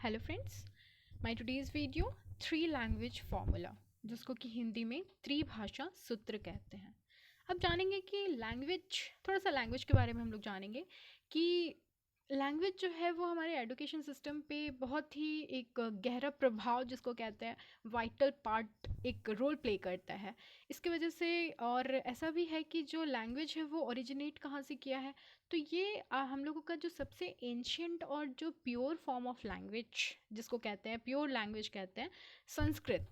Hello friends, my today's video three language formula, जिसको कि हिंदी में त्रिभाषा सूत्र कहते हैं। अब जानेंगे कि थोड़ा सा लैंग्वेज के बारे में हम लोग जानेंगे कि लैंग्वेज जो है वो हमारे एजुकेशन सिस्टम पे बहुत ही एक गहरा प्रभाव, जिसको कहते हैं वाइटल पार्ट, एक रोल प्ले करता है। इसकी वजह से और ऐसा भी है कि जो लैंग्वेज है वो ओरिजिनेट कहाँ से किया है, तो ये हम लोगों का जो सबसे एंशियंट और जो प्योर फॉर्म ऑफ लैंग्वेज, जिसको कहते हैं प्योर लैंग्वेज कहते हैं, संस्कृत,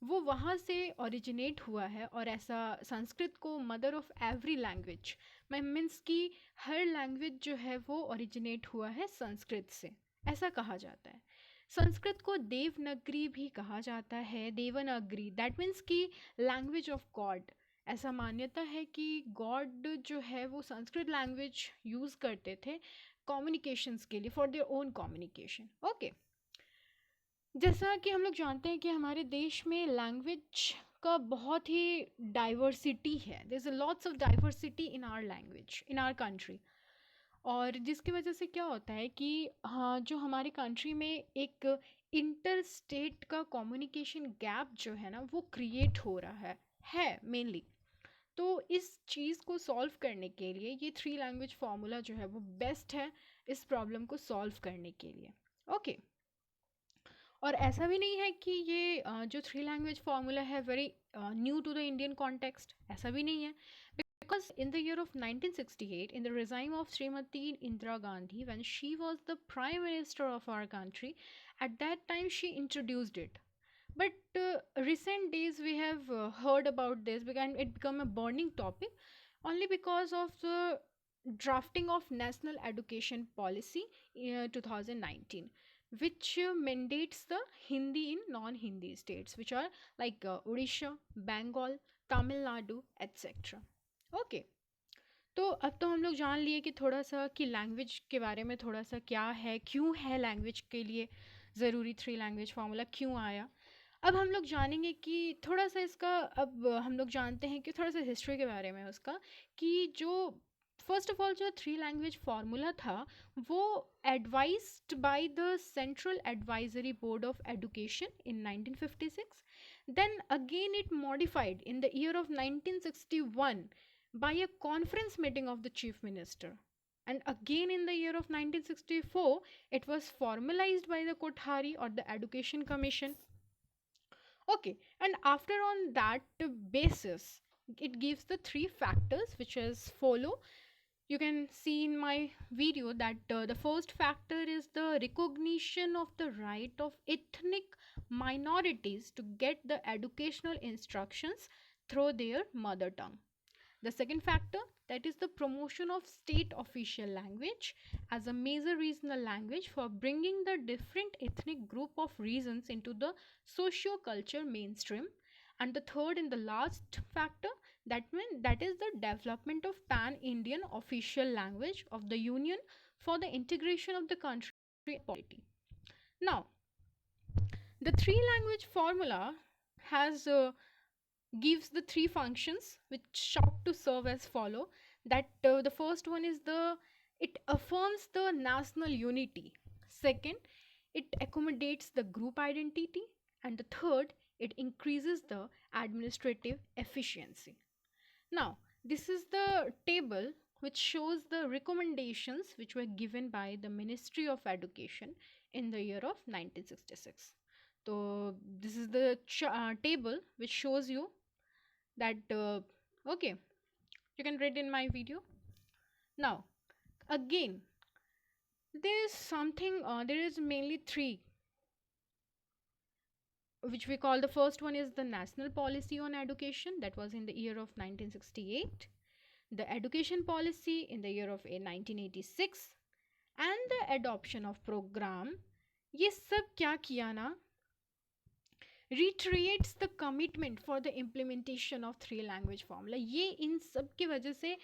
वो वहाँ से ओरिजिनेट हुआ है। और ऐसा संस्कृत को mother of every language means कि हर लैंग्वेज जो है वो ओरिजिनेट हुआ है संस्कृत से, ऐसा कहा जाता है। संस्कृत को देवनागरी भी कहा जाता है, देवनागरी, दैट मीन्स कि लैंग्वेज ऑफ गॉड। ऐसा मान्यता है कि गॉड जो है वो संस्कृत लैंग्वेज यूज़ करते थे कम्युनिकेशंस के लिए, for their own communication. Okay, जैसा कि हम लोग जानते हैं कि हमारे देश में लैंग्वेज का बहुत ही डाइवर्सिटी है, there is a lots of diversity in our language, in our country. और जिसकी वजह से क्या होता है कि हाँ, जो हमारे कंट्री में एक इंटर स्टेट का कम्युनिकेशन गैप जो है ना वो क्रिएट हो रहा है मेनली। तो इस चीज़ को सॉल्व करने के लिए ये थ्री लैंग्वेज फार्मूला जो है वो बेस्ट है इस प्रॉब्लम को सॉल्व करने के लिए। ओके, और ऐसा भी नहीं है कि ये जो थ्री लैंग्वेज फार्मूला है very new to the Indian context, ऐसा भी नहीं है। Because in the year of 1968, in the regime of Srimati Indira Gandhi, when she was the prime minister of our country, at that time she introduced it. But recent days we have heard about this because it become a burning topic only because of the drafting of National Education Policy 2019, which mandates the Hindi in non-Hindi states, which are like Odisha, Bengal, Tamil Nadu, etc. Okay, तो अब तो हम लोग जान लिए कि थोड़ा सा कि लैंग्वेज के बारे में, थोड़ा सा क्या है, क्यों है लैंग्वेज के लिए ज़रूरी थ्री लैंग्वेज फार्मूला क्यों आया। अब हम लोग जानेंगे कि थोड़ा सा इसका, अब हम लोग जानते हैं कि थोड़ा सा हिस्ट्री के बारे में उसका, कि जो फर्स्ट ऑफ ऑल जो थ्री लैंग्वेज फार्मूला था वो advised by the central advisory board of education in 1956, then again it modified in the year of 1961 by a conference meeting of the chief minister, and again in the year of 1964 it was formalized by the Kothari or the Education Commission. Okay, and after on that basis it gives the three factors which is follow. You can see in my video that the first factor is the recognition of the right of ethnic minorities to get the educational instructions through their mother tongue. The second factor, that is the promotion of state official language as a major regional language for bringing the different ethnic group of regions into the socio-culture mainstream. And the third and the last factor, that is the development of pan-Indian official language of the union for the integration of the country polity. Now, the three language formula has gives the three functions which sought to serve as follow, that the first one is the it affirms the national unity, second it accommodates the group identity, and the third it increases the administrative efficiency. Now this is the table which shows the recommendations which were given by the Ministry of Education in the year of 1966. So this is the table which shows you that okay, you can read in my video. Now again, there is something, there is mainly three which we call, the first one is the national policy on education, that was in the year of 1968, the education policy in the year of 1986, and the adoption of program. ये सब क्या किया ना, reiterates the commitment for the implementation of three language formula. ये इन सब की वजह से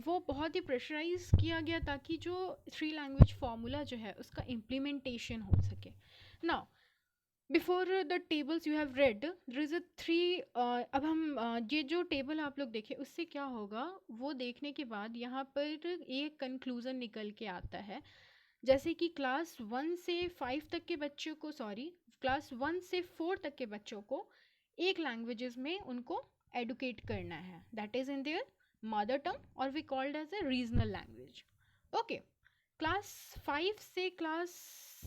वो बहुत ही प्रेशराइज किया गया ताकि जो थ्री लैंग्वेज फार्मूला जो है उसका इम्प्लीमेंटेशन हो सके। Now before the tables you have read, there is a three, अब हम ये जो टेबल आप लोग देखें उससे क्या होगा, वो देखने के बाद यहाँ पर एक कंक्लूज़न निकल के आता है जैसे कि क्लास 1 से 5 तक के बच्चों को, सॉरी, क्लास 1 से 4 तक के बच्चों को एक लैंग्वेजेस में उनको एडुकेट करना है, that is in their mother tongue, और we called as a regional language. Okay, class 5 से क्लास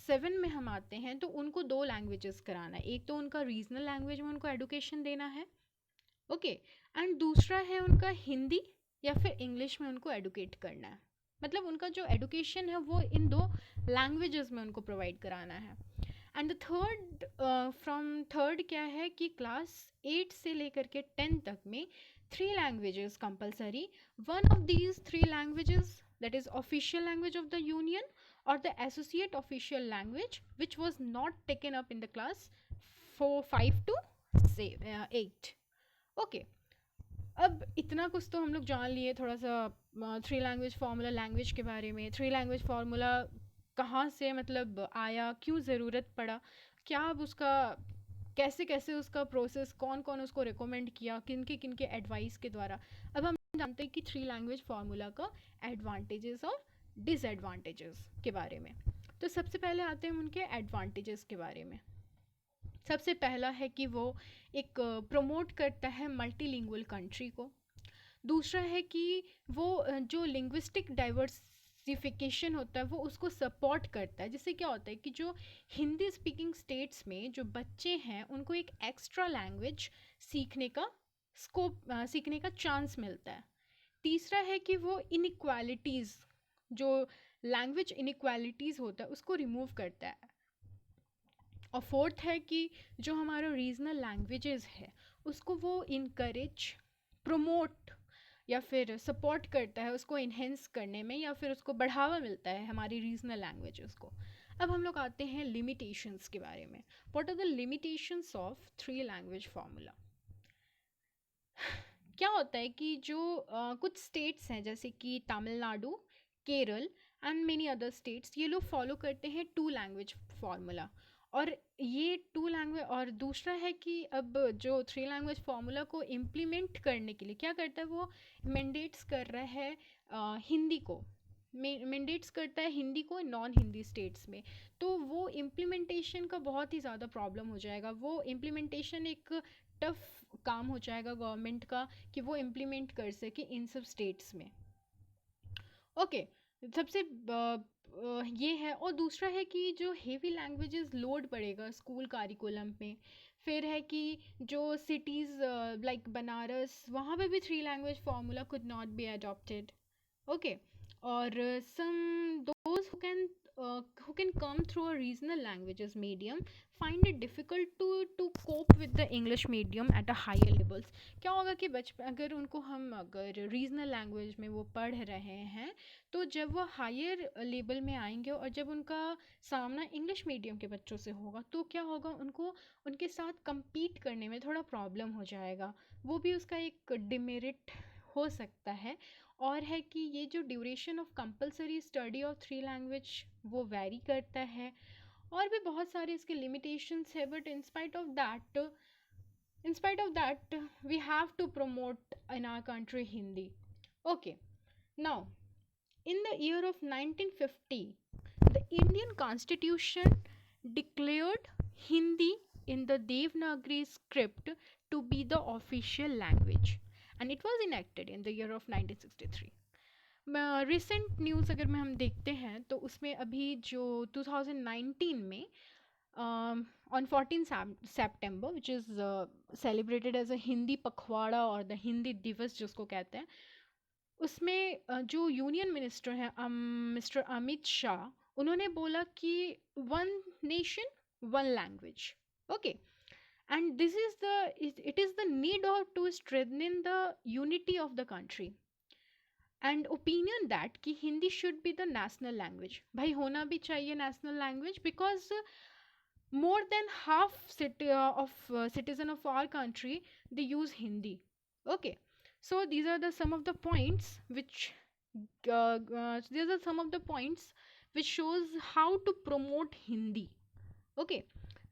7 में हम आते हैं तो उनको दो लैंग्वेजेस कराना है, एक तो उनका रीजनल लैंग्वेज में उनको एडुकेशन देना है, ओके, एंड दूसरा है उनका हिंदी या फिर इंग्लिश में उनको एडुकेट करना है। मतलब उनका जो एडुकेशन है वो इन दो लैंग्वेजेस में उनको प्रोवाइड कराना है। And the third, from third क्या है कि क्लास 8 से लेकर के 10 तक में 3 languages compulsory, one of these 3 languages that is official language of the union or the associate official language which was not taken up in the class 4 5 to say 8। Okay, अब इतना कुछ तो हम लोग जान लिए थोड़ा सा 3 लैंग्वेज फार्मूला लैंग्वेज के बारे में। 3 लैंग्वेज फार्मूला कहाँ से मतलब आया, क्यों ज़रूरत पड़ा, क्या अब उसका कैसे कैसे उसका प्रोसेस, कौन कौन उसको रिकमेंड किया, किन के एडवाइस के द्वारा। अब हम जानते हैं कि 3 लैंग्वेज फार्मूला का एडवांटेजेस और डिसएडवांटेजेस के बारे में। तो सबसे पहले आते हैं उनके एडवांटेजेस के बारे में। सबसे पहला है कि वो एक प्रमोट करता है मल्टीलिंगुअल कंट्री को। दूसरा है कि वो जो लिंग्विस्टिक डाइवर्सिफिकेशन होता है वो उसको सपोर्ट करता है, जिससे क्या होता है कि जो हिंदी स्पीकिंग स्टेट्स में जो बच्चे हैं उनको एक एक्स्ट्रा लैंग्वेज सीखने का स्कोप, सीखने का चांस मिलता है। तीसरा है कि वो इनइक्वालिटीज़, जो लैंग्वेज इनइक्वालिटीज़ होता है उसको रिमूव करता है। और फोर्थ है कि जो हमारा रीजनल लैंग्वेजेस है उसको वो इनकरेज, प्रमोट या फिर सपोर्ट करता है उसको इन्हेंस करने में, या फिर उसको बढ़ावा मिलता है हमारी रीजनल लैंग्वेजेस को। अब हम लोग आते हैं लिमिटेशंस के बारे में। What are the limitations of 3 language formula. क्या होता है कि जो कुछ स्टेट्स हैं जैसे कि Tamil Nadu, Kerala and many other states, ये लोग फॉलो करते हैं 2 लैंग्वेज फार्मूला। और ये 2 लैंग्वेज, और दूसरा है कि अब जो 3 लैंग्वेज फार्मूला को इम्प्लीमेंट करने के लिए क्या करता है, वो मैंडेट्स कर रहा है हिंदी को, मैंडेट्स करता है हिंदी को नॉन हिंदी स्टेट्स में। तो वो इम्प्लीमेंटेशन का बहुत ही ज़्यादा प्रॉब्लम हो जाएगा, वो इम्प्लीमेंटेशन एक टफ काम हो जाएगा गवर्नमेंट का कि वो इम्प्लीमेंट कर सके इन सब स्टेट्स में। ओके, सबसे ये है। और दूसरा है कि जो हेवी लैंग्वेजेस लोड पड़ेगा स्कूल कारिकुलम में। फिर है कि जो सिटीज़ लाइक बनारस, वहाँ पे भी 3 language formula could not be adopted. Okay, और some those who can come through a regional languages medium find it difficult to cope with the English medium at a higher levels। क्या होगा कि बचपन अगर उनको हम अगर रीजनल लैंग्वेज में वो पढ़ रहे हैं तो जब वो हायर लेवल में आएंगे और जब उनका सामना इंग्लिश मीडियम के बच्चों से होगा तो क्या होगा, उनको उनके साथ compete करने में थोड़ा प्रॉब्लम हो जाएगा, वो भी उसका एक डिमेरिट हो सकता है। और है कि ये जो duration of compulsory study of 3 language वो वैरी करता है, और भी बहुत सारे इसके लिमिटेशंस है। But in spite of that we have to promote in our country Hindi. Okay, now in the year of 1950 the Indian Constitution declared Hindi in the Devanagari script to be the official language and it was enacted in the year of 1963। Recent news अगर में हम देखते हैं तो उसमें अभी जो 2019 में on 14 September which is celebrated as a Hindi पखवाड़ा और द हिंदी दिवस जिसको कहते हैं, उसमें जो यूनियन मिनिस्टर हैं मिस्टर अमित शाह, उन्होंने बोला कि 1 nation 1 language. Okay, and this is the it is the need of to strengthen the unity of the country and opinion that कि Hindi should be the national language. भाई होना भी चाहिए national language, because more than half of citizen of our country they use Hindi। Okay, so these are some of the points which these are some of the points which shows how to promote Hindi। Okay,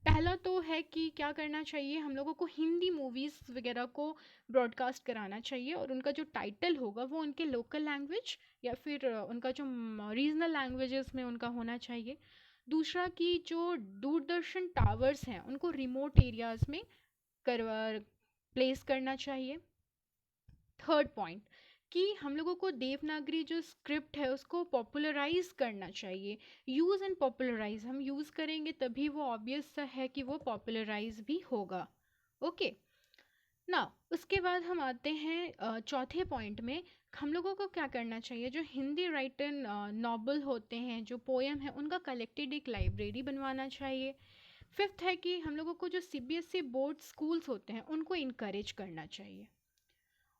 पहला तो है कि क्या करना चाहिए, हम लोगों को हिंदी मूवीज़ वगैरह को ब्रॉडकास्ट कराना चाहिए और उनका जो टाइटल होगा वो उनके लोकल लैंग्वेज या फिर उनका जो रीजनल लैंग्वेजेस में उनका होना चाहिए। दूसरा कि जो दूरदर्शन टावर्स हैं उनको रिमोट एरियाज़ में करवा प्लेस करना चाहिए। थर्ड पॉइंट कि हम लोगों को देवनागरी जो स्क्रिप्ट है उसको पॉपुलराइज करना चाहिए। यूज़ एंड पॉपुलराइज, हम यूज़ करेंगे तभी वो ऑब्वियस सा है कि वो पॉपुलराइज भी होगा। ओके ना, उसके बाद हम आते हैं चौथे पॉइंट में। हम लोगों को क्या करना चाहिए, जो हिंदी राइटन नॉवल होते हैं, जो पोएम है, उनका कलेक्टेड एक लाइब्रेरी बनवाना चाहिए। फिफ्थ है कि हम लोगों को जो सीबीएसई बोर्ड स्कूल्स होते हैं उनको इनकरेज करना चाहिए।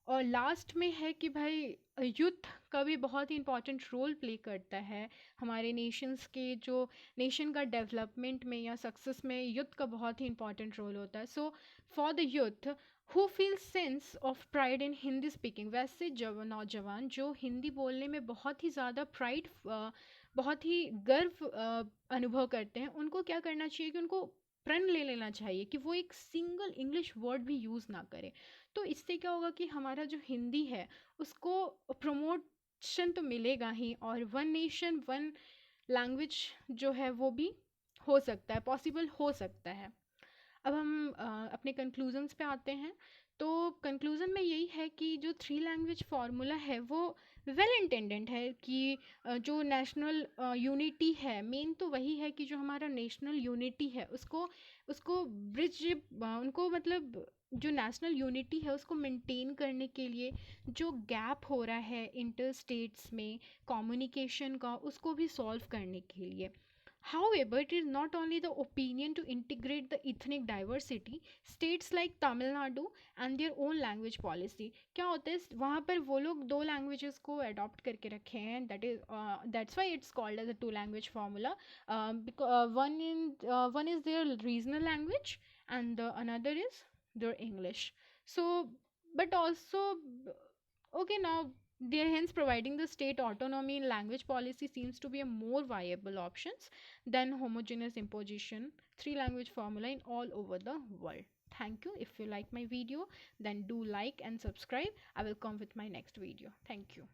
और लास्ट में है कि भाई यूथ का भी बहुत ही इम्पॉर्टेंट रोल प्ले करता है हमारे नेशंस के, जो नेशन का डेवलपमेंट में या सक्सेस में यूथ का बहुत ही इम्पॉर्टेंट रोल होता है। So for the youth who feel sense of pride in Hindi speaking, वैसे जब नौजवान जो हिंदी बोलने में बहुत ही ज़्यादा प्राइड, बहुत ही गर्व अनुभव करते हैं, उनको क्या करना चाहिए कि उनको प्रण ले लेना चाहिए कि वो एक सिंगल इंग्लिश वर्ड भी यूज़ ना करें। तो इससे क्या होगा कि हमारा जो हिंदी है उसको प्रमोशन तो मिलेगा ही, और वन नेशन वन लैंग्वेज जो है वो भी हो सकता है, पॉसिबल हो सकता है। अब हम अपने कंक्लूजन्स पे आते हैं। तो कंक्लूज़न में यही है कि जो थ्री लैंग्वेज फार्मूला है वो वेल इंटेंडेड है कि जो नेशनल यूनिटी है, मेन तो वही है कि जो हमारा नेशनल यूनिटी है उसको उसको ब्रिज उनको मतलब जो नेशनल यूनिटी है उसको मेंटेन करने के लिए जो गैप हो रहा है इंटर स्टेट्स में कम्युनिकेशन का, उसको भी सॉल्व करने के लिए। However, it is not only the opinion to integrate the ethnic diversity, states like Tamil Nadu and their own language policy, क्या होता है वहाँ पर वो लोग दो लैंग्वेजेस को अडॉप्ट करके रखे हैं, that's why it's called as a two language formula. Because one is their regional language and the another is their English. So but also, okay, now there hence providing the state autonomy in language policy seems to be a more viable options than homogeneous imposition three language formula in all over the world. Thank you. If you like my video, then do like and subscribe. I will come with my next video. Thank you.